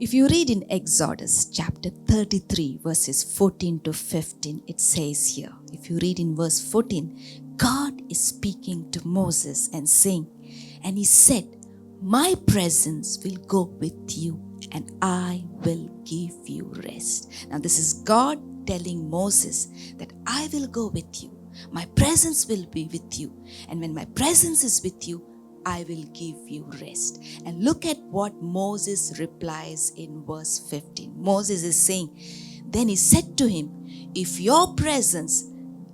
If you read in Exodus chapter 33 verses 14 to 15, it says here, if you read in verse 14, God is speaking to Moses and saying, and he said, my presence will go with you and I will give you rest. Now this is God telling Moses that I will go with you. My presence will be with you. And when my presence is with you, I will give you rest. And look at what Moses replies in verse 15. Moses is saying, then he said to him, if your presence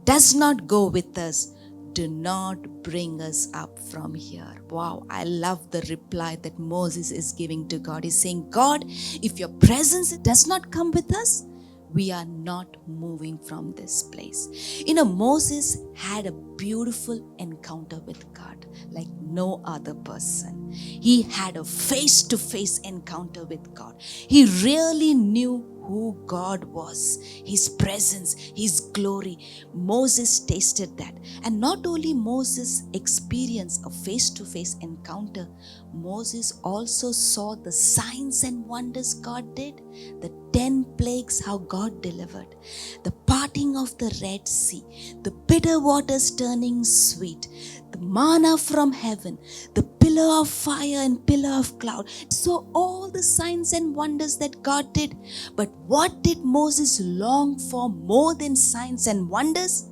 does not go with us, do not bring us up from here. Wow, I love the reply that Moses is giving to God. He's saying, God, if your presence does not come with us, we are not moving from this place. Moses had a beautiful encounter with God like no other person. He had a face-to-face encounter with God. He really knew who God was, his presence, his glory. Moses tasted that. And not only Moses experienced a face-to-face encounter, Moses also saw the signs and wonders God did, the 10 plagues how God delivered, the parting of the Red Sea, the bitter waters turning sweet, the manna from heaven, the pillar of fire and pillar of cloud. So all the signs and wonders that God did. But what did Moses long for more than signs and wonders?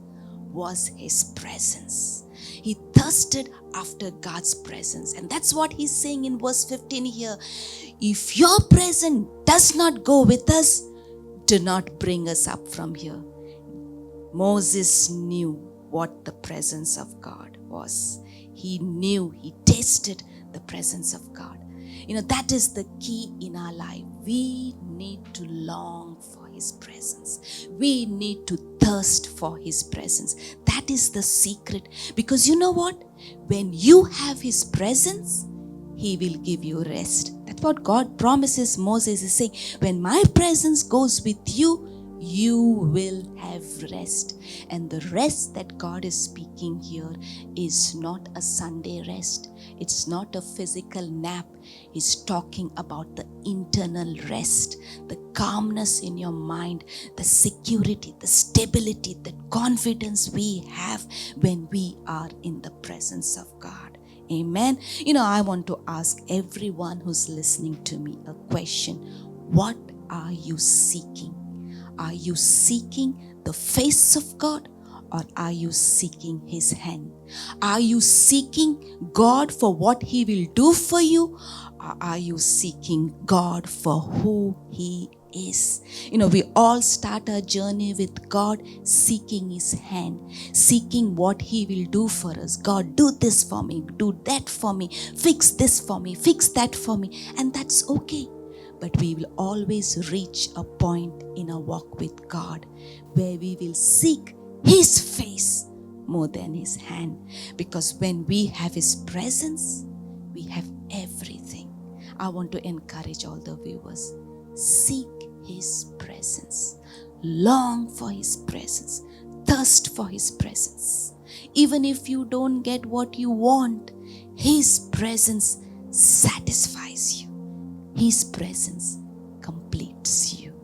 Was his presence. He thirsted after God's presence. And that's what he's saying in verse 15 here. If your presence does not go with us, do not bring us up from here. Moses knew what the presence of God was. He knew, he tasted the presence of God. That is the key in our life. We need to long for his presence. We need to thirst for his presence. That is the secret. Because you know what? When you have his presence, he will give you rest. That's what God promises Moses is saying. When my presence goes with you, you will have rest. And the rest that God is speaking here is not a Sunday rest. It's not a physical nap. He's talking about the internal rest, the calmness in your mind, the security, the stability, the confidence we have when we are in the presence of God. Amen. I want to ask everyone who's listening to me a question. What are you seeking? Are you seeking the face of God, or are you seeking his hand? Are you seeking God for what he will do for you, or are you seeking God for who he is? We all start our journey with God seeking his hand, seeking what he will do for us. God, do this for me, do that for me, fix this for me, fix that for me. And that's okay. But we will always reach a point in our walk with God where we will seek his face more than his hand. Because when we have his presence, we have everything. I want to encourage all the viewers. Seek his presence. Long for his presence. Thirst for his presence. Even if you don't get what you want, his presence satisfies you. His presence completes you.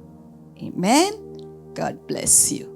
Amen. God bless you.